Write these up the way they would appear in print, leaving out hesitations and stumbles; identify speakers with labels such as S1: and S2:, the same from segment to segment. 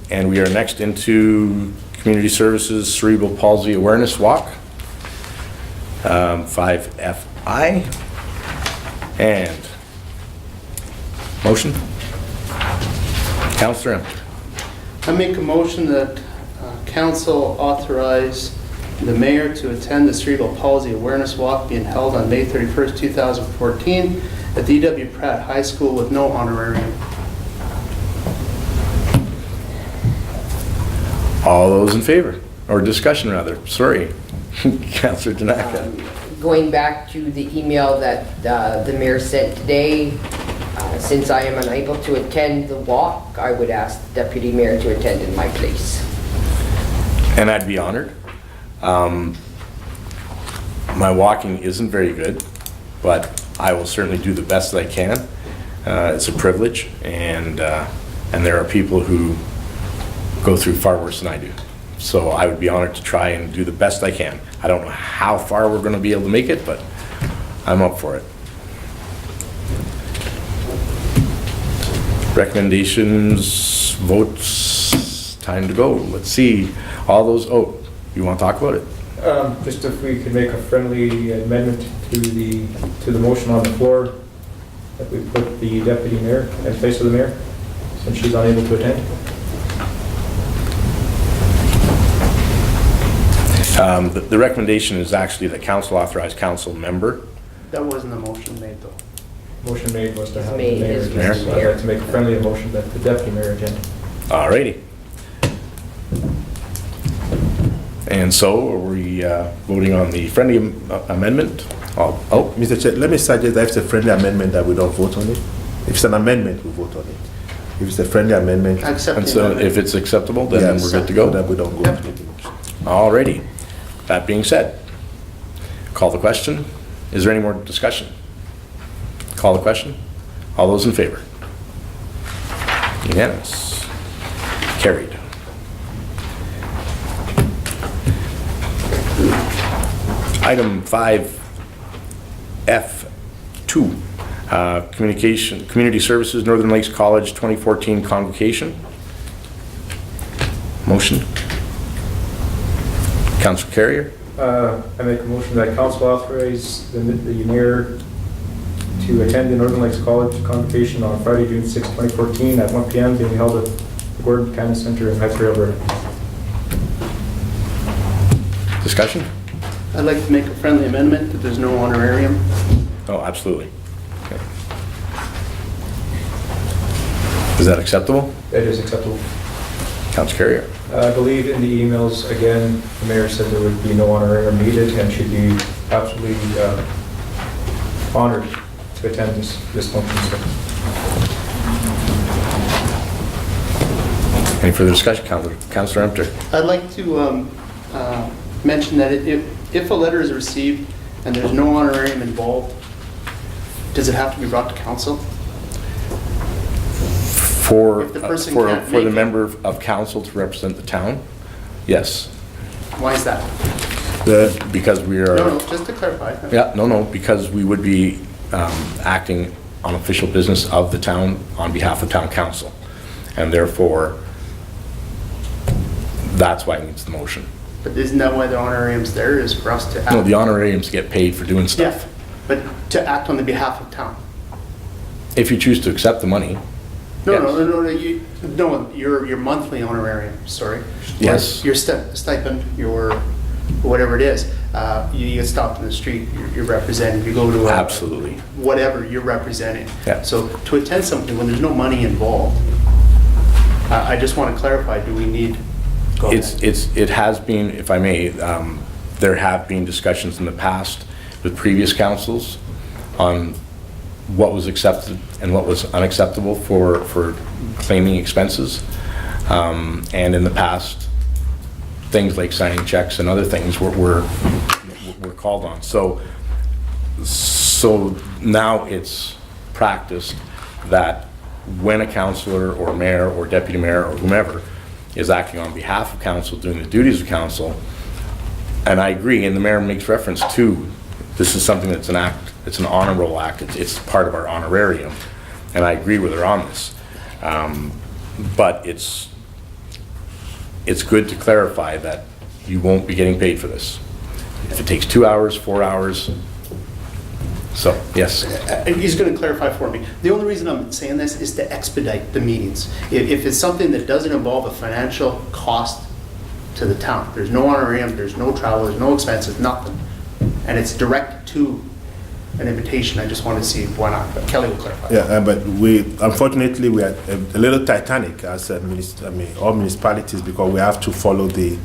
S1: And we are next into Community Services Cerebral Palsy Awareness Walk, 5FI. And motion? Councillor Empter.
S2: I make a motion that council authorize the mayor to attend the Cerebral Palsy Awareness Walk being held on May 31st, 2014 at the E.W. Pratt High School with no honorarium.
S1: All those in favor? Or discussion rather, sorry. Councillor Tanaka.
S3: Going back to the email that the mayor sent today, since I am unable to attend the walk, I would ask the deputy mayor to attend in my place.
S1: And I'd be honored. My walking isn't very good, but I will certainly do the best that I can. It's a privilege, and there are people who go through far worse than I do. So I would be honored to try and do the best I can. I don't know how far we're going to be able to make it, but I'm up for it. Recommendations, votes, time to go. Let's see. All those, oh, you want to talk about it?
S4: Just if we could make a friendly amendment to the motion on the floor, that we put the deputy mayor in place of the mayor, since she's unable to attend.
S1: The recommendation is actually that council authorize council member.
S2: That wasn't the motion made though.
S4: Motion made was to have the
S3: Made
S4: mayor
S3: is
S4: attend.
S3: Mr.
S4: So I'd
S3: Mayor.
S4: like to make a friendly motion that the deputy mayor attend.
S1: Alrighty. And so are we voting on the friendly amendment? Oh,
S5: Mr. Chair, let me suggest that if it's a friendly amendment that we don't vote on it. If it's an amendment, we vote on it. If it's a friendly amendment,
S2: I accept
S1: and
S2: the
S1: so
S2: amendment.
S1: if it's acceptable, then
S5: yes,
S1: we're good to
S5: so
S1: go.
S5: that we don't go
S2: Yep.
S5: to the motion.
S1: Alrighty. That being said, call the question. Is there any more discussion? Call the question. All those in favor? Unanimous. Carried. Item 5F2, Community Services, Northern Lakes College 2014 Convocation. Motion. Councillor Carrier.
S4: I make a motion that council authorize the mayor to attend the Northern Lakes College convocation on Friday, June 6, 2014 at 1 p.m. being held at the Gordon Buchanan Center in High Prairie, Alberta.
S1: Discussion?
S2: I'd like to make a friendly amendment that there's no honorarium.
S1: Oh, absolutely. Okay. Is that acceptable?
S4: That is acceptable.
S1: Councillor Carrier.
S4: I believe in the emails, again, the mayor said there would be no honorarium needed and she'd be absolutely honored to attend this function.
S1: Any further discussion, Councillor Empter?
S2: I'd like to mention that if a letter is received and there's no honorarium involved, does it have to be brought to council?
S1: For
S2: If the person
S1: for
S2: can't
S1: the
S2: make it.
S1: member of council to represent the town? Yes.
S2: Why is that?
S1: Because we are...
S2: No, just to clarify.
S1: Yeah, no, because we would be acting on official business of the town on behalf of town council. And therefore, that's why it needs the motion.
S2: But isn't that why the honorarium's there, is for us to act?
S1: No, the honorariums get paid for doing stuff.
S2: Yeah, but to act on the behalf of town.
S1: If you choose to accept the money.
S2: No,
S1: yes.
S2: no, your monthly honorarium, sorry.
S1: Yes.
S2: Your stipend, your, whatever it is, you get stopped in the street, you're representing, you go to
S1: Absolutely.
S2: whatever, you're representing.
S1: Yeah.
S2: So to attend something when there's no money involved, I just want to clarify, do we need? Go ahead.
S1: It has been, if I may, there have been discussions in the past with previous councils on what was accepted and what was unacceptable for claiming expenses. And in the past, things like signing checks and other things were called on. So now it's practiced that when a councillor or mayor or deputy mayor or whomever is acting on behalf of council, doing the duties of council, and I agree, and the mayor makes reference to, this is something that's an act, it's an honor roll act, it's part of our honorarium, and I agree with her on this. But it's it's good to clarify that you won't be getting paid for this. If it takes 2 hours, 4 hours, so, yes.
S2: He's going to clarify for me. The only reason I'm saying this is to expedite the meetings. If it's something that doesn't involve a financial cost to the town, there's no honorarium, there's no travel, there's no expenses, nothing, and it's direct to an invitation, I just want to see why not. But Kelly will clarify.
S5: Yeah, but unfortunately, we are a little Titanic as all municipalities, because we have to follow the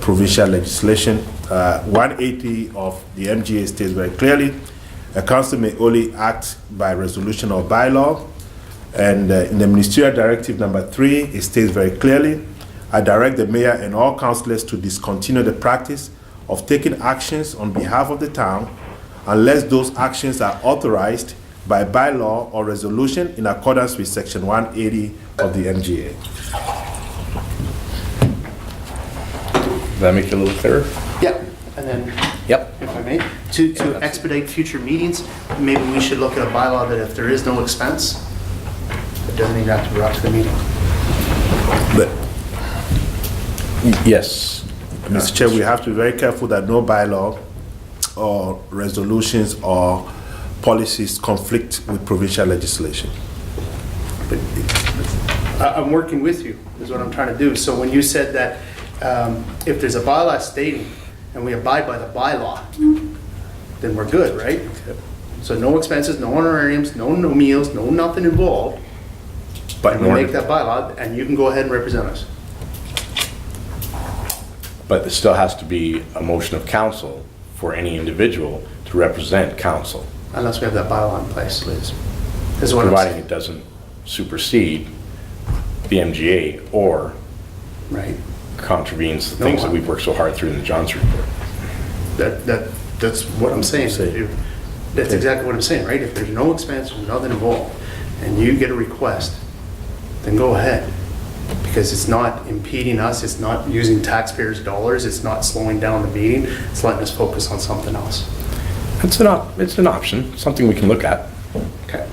S5: provincial legislation. 180 of the MGA states very clearly, a council may only act by resolution or bylaw. And in the Ministerial Directive number 3, it states very clearly, I direct the mayor and all councillors to discontinue the practice of taking actions on behalf of the town unless those actions are authorized by bylaw or resolution in accordance with section 180 of the MGA.
S1: Does that make it a little clearer?
S2: Yeah, and then,
S1: Yep.
S2: if I may, to expedite future meetings, maybe we should look at a bylaw that if there is no expense, it doesn't even have to be brought to the meeting.
S5: But,
S1: Yes.
S5: Mr. Chair, we have to be very careful that no bylaw or resolutions or policies conflict with provincial legislation.
S2: But I'm working with you, is what I'm trying to do. So when you said that if there's a bylaw stating and we abide by the bylaw, then we're good, right? So no expenses, no honorariums, no meals, no nothing involved.
S1: But
S2: And we make that bylaw, and you can go ahead and represent us.
S1: But there still has to be a motion of council for any individual to represent council,
S2: Unless we have that bylaw in place, Liz. Is what I'm
S1: providing
S2: saying.
S1: it doesn't supersede the MGA or
S2: Right.
S1: contravenes the
S2: No,
S1: things that we've worked so hard through in the Johns report.
S2: That's what I'm saying.
S5: Say.
S2: That's exactly what I'm saying, right? If there's no expense, there's nothing involved, and you get a request, then go ahead. Because it's not impeding us, it's not using taxpayers' dollars, it's not slowing down the meeting, it's letting us focus on something else.
S1: It's an option, something we can look at.
S2: Okay.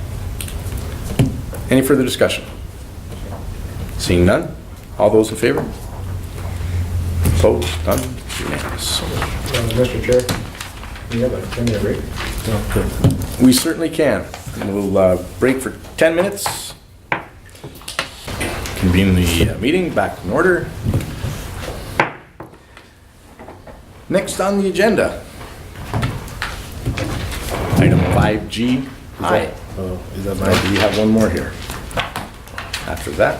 S1: Any further discussion? Seeing none? All those in favor? Opposed? None? Unanimous.
S4: Mr. Chair, we have a 10-minute break.
S1: We certainly can. We'll break for 10 minutes. Convene the meeting back in order. Next on the agenda, item 5G.
S5: Is that
S1: We have one more here. After that,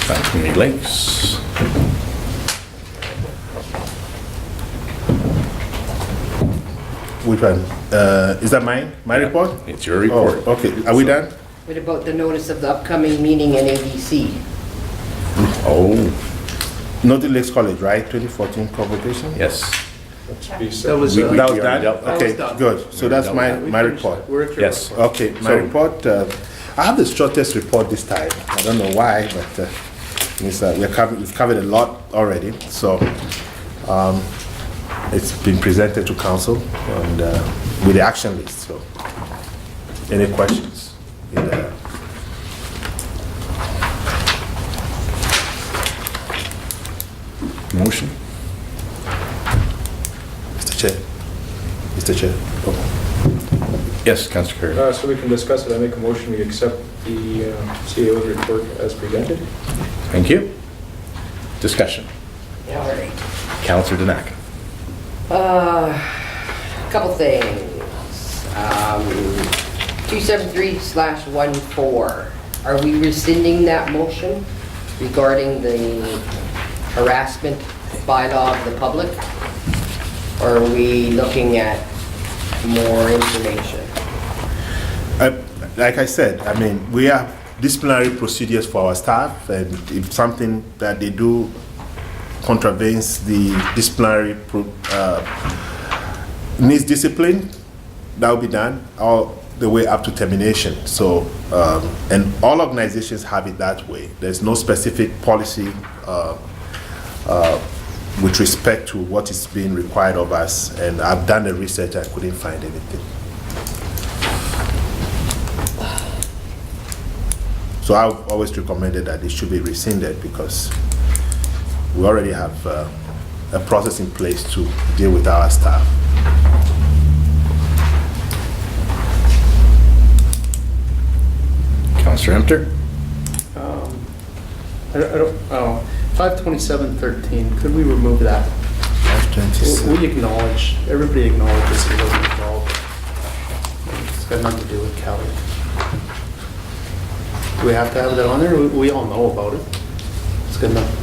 S1: Prairie-May Lakes.
S5: Which one? Is that mine? My report?
S1: It's your report.
S5: Oh, okay. Are we done?
S3: What about the notice of the upcoming meeting in ABC?
S1: Oh,
S5: Northern Lakes College, right? 2014 convocation?
S1: yes.
S4: That should be
S2: That
S4: set.
S2: was,
S1: We-
S5: That was
S1: already
S5: done?
S1: dealt-
S2: That
S5: Okay,
S2: was done.
S5: good. So that's my
S2: we finished
S5: report.
S2: that. We're at your
S1: Yes.
S2: report.
S5: Okay, my
S1: So-
S5: report, I have the shortest report this time. I don't know why, but we've covered a lot already. So it's been presented to council and with the action list. So any questions?
S1: Motion?
S5: Mr. Chair. Mr. Chair. Oh.
S1: Yes, Councilor Curry.
S4: So we can discuss it. I make a motion, we accept the CAO's report as presented.
S1: Thank you. Discussion.
S3: All right.
S1: Councilor Danaka.
S3: Couple things. 273/14. Are we rescinding that motion regarding the harassment bylaw of the public? Or are we looking at more information?
S5: Like I said, I mean, we have disciplinary procedures for our staff, and if something that they do contravenes the disciplinary needs discipline, that will be done all the way up to termination. So, and all organizations have it that way. There's no specific policy with respect to what is being required of us, and I've done the research, I couldn't find anything. So I've always recommended that it should be rescinded because we already have a process in place to deal with our staff.
S1: Councillor Emter?
S2: I don't, 52713, could we remove that? We acknowledge, everybody acknowledges he wasn't involved. It's got nothing to do with Kelly. Do we have to have that on there? We all know about it. It's good enough.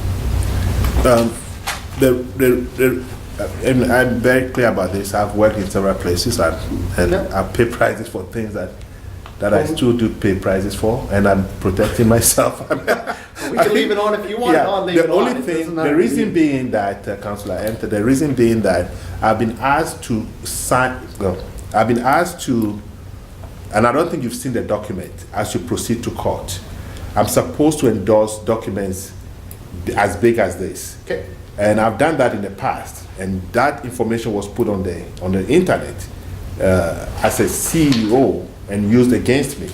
S5: And I'm very clear about this. I've worked in several places and
S2: Yeah.
S5: I've paid prices for things that I still do pay prices for, and I'm protecting myself.
S2: We can leave it on if you want. I'll leave it on.
S5: The only
S2: It doesn't
S5: thing,
S2: matter
S5: the
S2: to
S5: reason
S2: me.
S5: being that, Councillor Enter, the reason being that I've been asked to sign, no, I've been asked to, and I don't think you've seen the document, as you proceed to court. I'm supposed to endorse documents as big as this.
S2: Okay.
S5: And I've done that in the past, and that information was put on the internet as a CEO and used against me.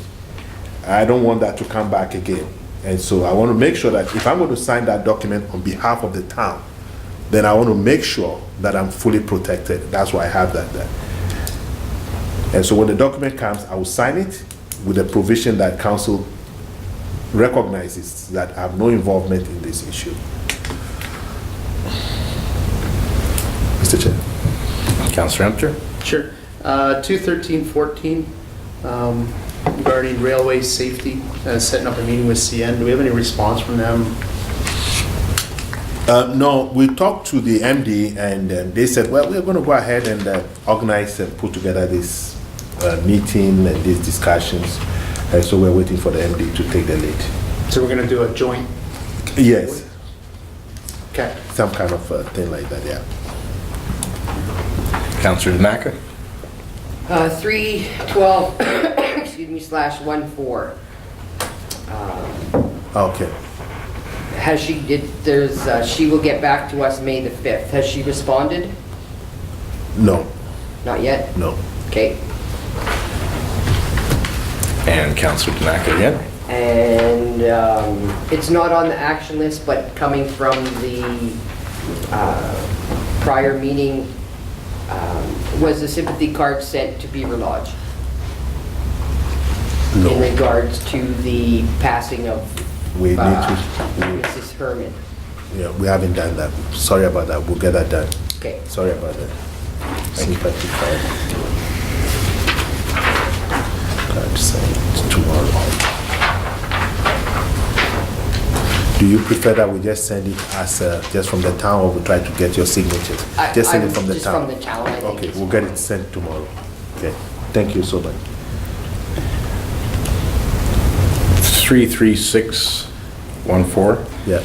S5: I don't want that to come back again. And so I want to make sure that if I'm going to sign that document on behalf of the town, then I want to make sure that I'm fully protected. That's why I have that there. And so when the document comes, I will sign it with the provision that council recognizes that I have no involvement in this issue. Mr. Chair.
S1: Councillor Emter?
S2: Sure. 21314, regarding railway safety, setting up a meeting with CN. Do we have any response from them?
S5: No, we talked to the MD and they said, well, we're going to go ahead and organize and put together this meeting and these discussions. And so we're waiting for the MD to take the lead.
S2: So we're going to do a joint?
S5: Yes,
S2: Okay.
S5: some kind of thing like that, yeah.
S1: Councillor Danaka?
S3: 312, excuse me, /14.
S5: Okay.
S3: Has she, she will get back to us May the 5th. Has she responded?
S5: No,
S3: Not yet?
S5: no.
S3: Okay.
S1: And Councillor Danaka again?
S3: And it's not on the action list, but coming from the prior meeting, was the sympathy card sent to Beaver Lodge?
S5: No.
S3: In regards to the passing of
S5: We need to,
S3: Mrs. Herman.
S5: yeah, we haven't done that. Sorry about that. We'll get that done.
S3: Okay.
S5: Sorry about that. Sympathy card. Card sent tomorrow. Do you prefer that we just send it as just from the town, or we try to get your signatures? Just send it from the
S3: Just
S5: town.
S3: from the town, I think
S5: Okay,
S3: it's
S5: we'll get
S3: fine.
S5: it sent tomorrow. Okay, thank you so much.
S1: 33614.
S5: Yeah.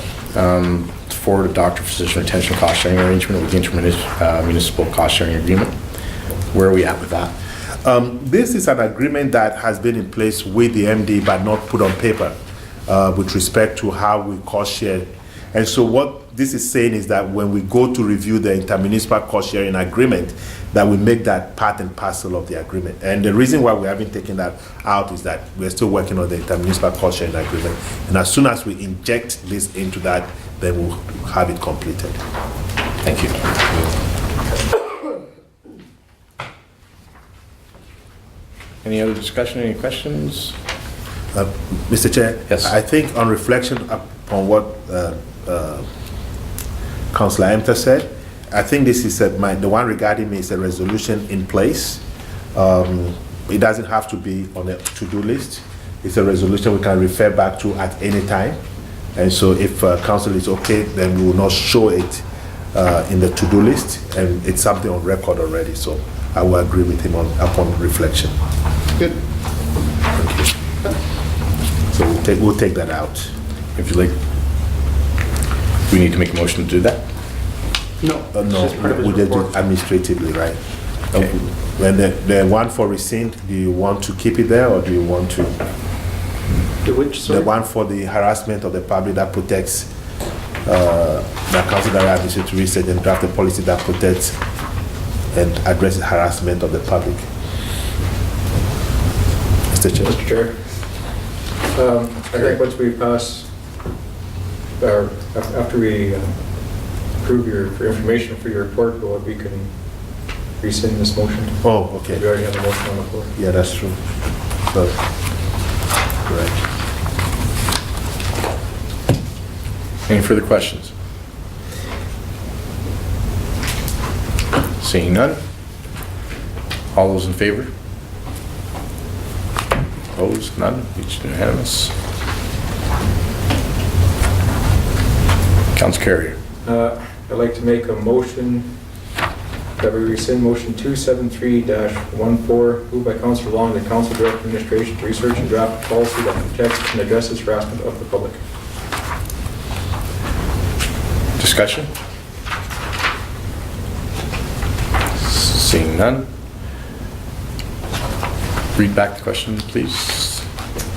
S1: For the doctor-physician retention cost-sharing arrangement with the intermunicipal cost-sharing agreement. Where are we at with that?
S5: This is an agreement that has been in place with the MD but not put on paper with respect to how we cost share. And so what this is saying is that when we go to review the intermunicipal cost sharing agreement, that we make that part and parcel of the agreement. And the reason why we haven't taken that out is that we're still working on the intermunicipal cost sharing agreement. And as soon as we inject this into that, then we'll have it completed.
S1: Thank you. Any other discussion, any questions?
S5: Mr. Chair?
S1: Yes.
S5: I think on reflection upon what Councillor Emter said, I think this is the one regarding me is a resolution in place. It doesn't have to be on a to-do list. It's a resolution we can refer back to at any time. And so if council is okay, then we will not show it in the to-do list, and it's something on record already. So I will agree with him upon reflection.
S2: Good.
S5: Thank you. So we'll take that out.
S1: If you like, we need to make a motion to do that?
S2: No. it's
S5: No,
S2: just part of his
S5: we just do
S2: report.
S5: it administratively, right?
S1: Okay.
S5: And the one for rescind, do you want to keep it there, or do you want to?
S2: The which,
S5: The
S2: sorry?
S5: one for the harassment of the public that protects, the council that administrative research and draft a policy that protects and addresses harassment of the public. Mr. Chair.
S4: Mr. Chair, I think once we pass, or after we approve for information for your report, but we can rescind this motion.
S5: Oh,
S4: We
S5: okay.
S4: already have a motion on the floor.
S5: Yeah, that's true. So, right.
S1: Any further questions? Seeing none? All those in favor? Opposed? None? Each unanimous. Council Carrier.
S4: I'd like to make a motion that we rescind motion 273-14, moved by Councilor Long, the Council direct administration to research and draft a policy that protects and addresses harassment of the public.
S1: Discussion? Seeing none? Read back the question, please.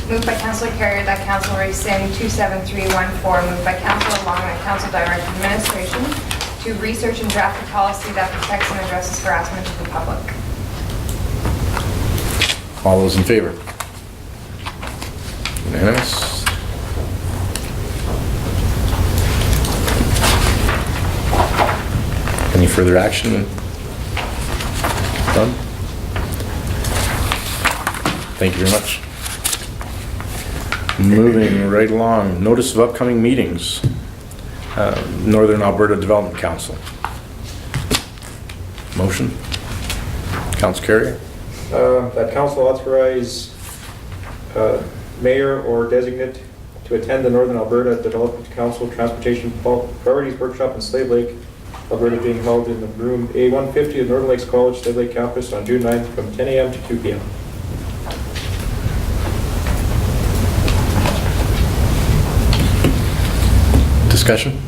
S6: Moved by Councilor Carrier that Council rescind 27314, moved by Councilor Long that Council direct administration to research and draft a policy that protects and addresses harassment of the public.
S1: All those in favor? Unanimous? Any further action? Done? Thank you very much. Moving right along, notice of upcoming meetings. Northern Alberta Development Council. Motion? Council Carrier?
S4: That council authorize mayor or designate to attend the Northern Alberta Development Council Transportation Priorities Workshop in Slave Lake, Alberta, being held in the room A150 of Northern Lakes College, Slave Lake campus on June 9th from 10 a.m. to 2 p.m.
S1: Discussion?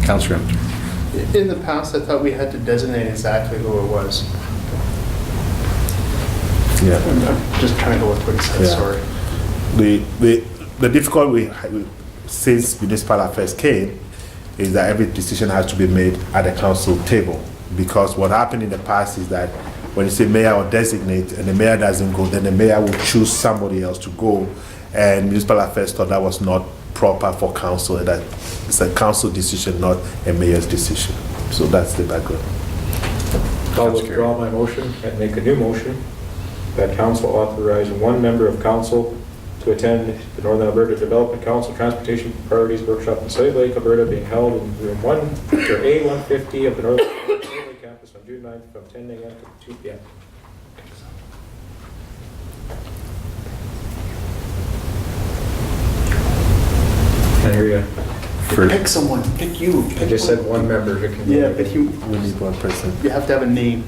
S1: Councilor Emmett.
S2: In the past, I thought we had to designate exactly who it was.
S5: Yeah.
S2: I'm just trying to go with what he said,
S5: Yeah.
S2: sorry.
S5: The difficulty since municipal affairs came is that every decision has to be made at the council table, because what happened in the past is that when you say mayor or designate and the mayor doesn't go, then the mayor will choose somebody else to go, and municipal affairs thought that was not proper for council, that it's a council decision, not a mayor's decision. So that's the background.
S4: I'll
S1: Council
S4: withdraw my motion and make a new motion that council authorize one member of council to attend the Northern Alberta Development Council Transportation Priorities Workshop in Slave Lake, Alberta, being held in room A150 of the Northern Alberta Slave Lake campus on June 9th from 10 a.m. to 2 p.m. I hear you.
S1: For-
S2: Pick someone, pick you.
S4: I just said one member. It can be-
S2: Yeah, but you
S5: We need one person.
S2: have to have a name.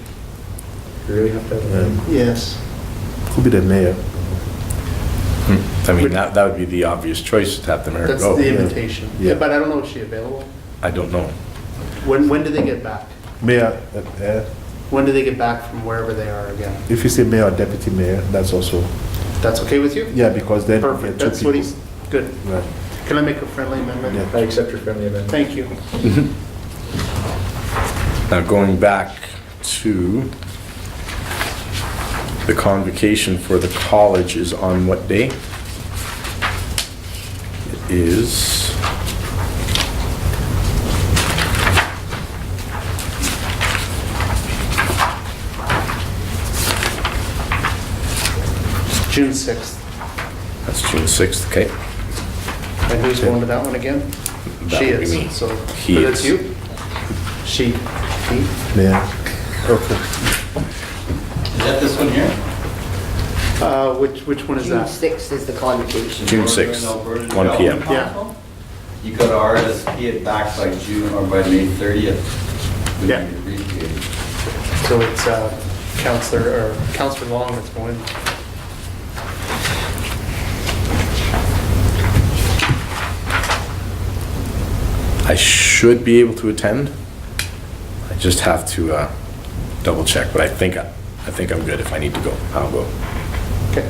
S4: You really have to have a name.
S2: Yes.
S5: Could be the mayor.
S1: I mean, that would be the obvious choice, to have the mayor
S2: That's
S1: go.
S2: the invitation.
S5: Yeah.
S2: Yeah, but I don't know if she's available.
S1: I don't know.
S2: When do they get back?
S5: Mayor,
S2: When do they get back from wherever they are again?
S5: if you say mayor or deputy mayor, that's also,
S2: That's okay with you?
S5: yeah, because then you
S2: Perfect,
S5: get two
S2: that's what
S5: people.
S2: he's, good.
S5: Right.
S2: Can I make a friendly amendment?
S5: Yeah.
S4: I accept your friendly amendment.
S2: Thank you.
S1: Now, going back to the convocation for the college is on what day? It is...
S2: June 6th.
S1: That's June 6th, okay?
S2: And who's going to that one again?
S1: That
S2: She
S1: would be
S2: is.
S1: me.
S2: So,
S1: He
S2: but that's
S1: is.
S2: you? She. He?
S5: Mayor. Okay.
S7: Is that this one here?
S2: Which one is
S3: June
S2: that?
S3: 6th is the convocation.
S1: June 6th,
S7: Northern Alberta
S1: 1 p.m.
S7: Development
S2: Yeah.
S7: Council? You could RSP it back by June or by May 30th. Would
S2: Yeah.
S7: be appreciated.
S2: So it's Counselor Long that's going.
S1: I should be able to attend. I just have to double check, but I think I'm good. If I need to go, I'll go.
S2: Okay.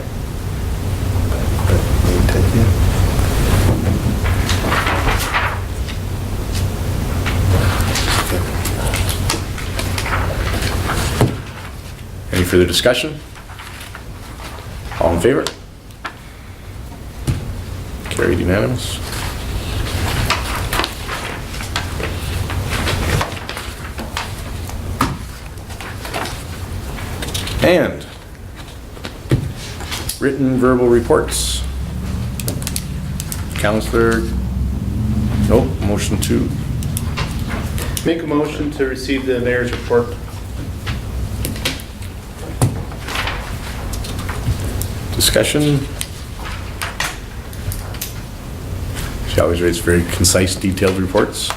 S1: Any further discussion? All in favor? Carried unanimous. And written verbal reports. Counselor, nope, motion to,
S2: Make a motion to receive the mayor's report.
S1: discussion. She always writes very concise, detailed reports.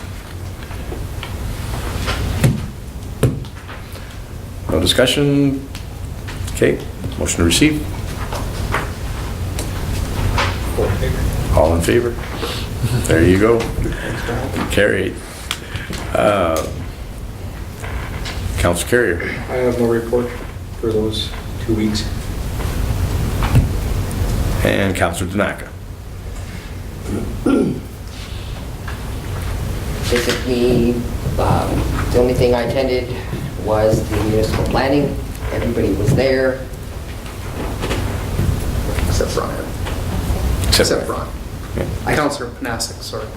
S1: No discussion? Okay, motion to receive. All in favor? There you go. Carried. Council Carrier.
S4: I have no report for those 2 weeks.
S1: And Councilor Tanaka.
S3: Basically, the only thing I attended was the municipal planning. Everybody was there.
S2: Except Brian. Except Ron.
S1: Yeah.
S2: Councillor Panasic, sorry.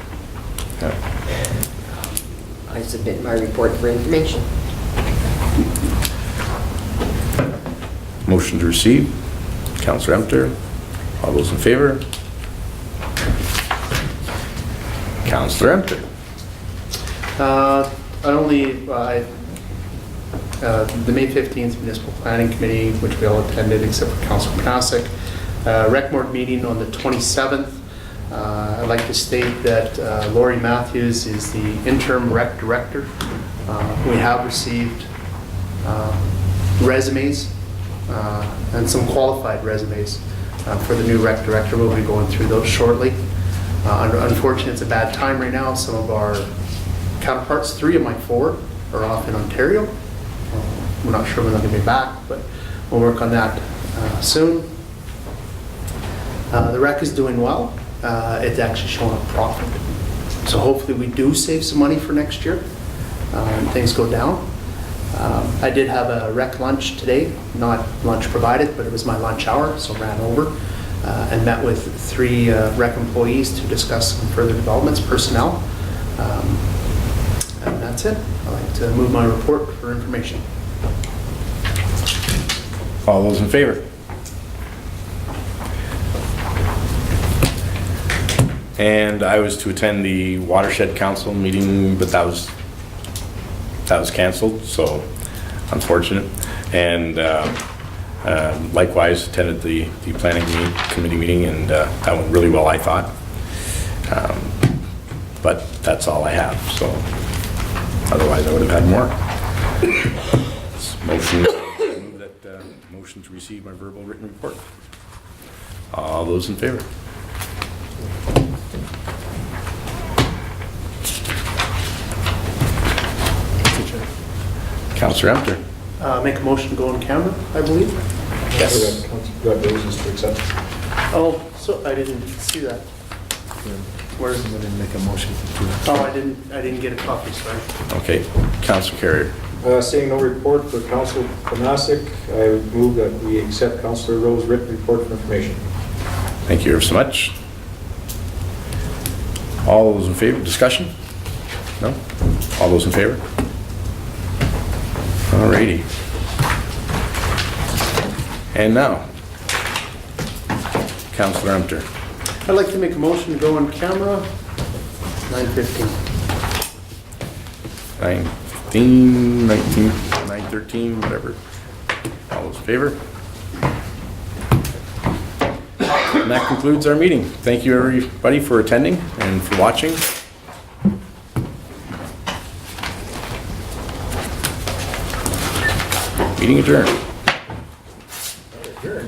S3: I submit my report for information.
S1: Motion to receive. Councilor Emter. All those in favor? Councilor Emter.
S2: The May 15th Municipal Planning Committee, which we all attended except for Councillor Panasic. Rec Board meeting on the 27th. I'd like to state that Lori Matthews is the interim rec director. We have received resumes and some qualified resumes for the new rec director. We'll be going through those shortly. Unfortunately, it's a bad time right now. Some of our counterparts, 3 of my 4, are off in Ontario. We're not sure when they're going to be back, but we'll work on that soon. The rec is doing well. It's actually showing a profit. So hopefully we do save some money for next year and things go down. I did have a rec lunch today, not lunch provided, but it was my lunch hour, so ran over and met with 3 rec employees to discuss some further developments, personnel. And that's it. I'd like to move my report for information.
S1: All those in favor? And I was to attend the Watershed Council meeting, but that was canceled, so unfortunate. And likewise attended the planning committee meeting, and that went really well, I thought. But that's all I have, so otherwise I would have had more. Motion to receive my verbal written report. All those in favor? Councilor Emter.
S2: Make a motion to go on camera, I believe.
S1: Yes.
S4: You got roses to accept.
S2: Oh, so I didn't see that. Where's
S5: I didn't make a motion to do that.
S2: Oh, I didn't get a copy, sorry.
S1: Okay, Councilor Carrier.
S4: Seeing no report for Councilor Panasic, I would move that we accept Councilor Rowe's written report for information.
S1: Thank you ever so much. All those in favor, discussion? No? All those in favor? Alrighty. And now, Councilor Emter.
S2: I'd like to make a motion to go on camera, 9:15.
S1: 9:15, 19, 9:13, whatever. All those in favor? And that concludes our meeting. Thank you everybody for attending and for watching. Meeting adjourned.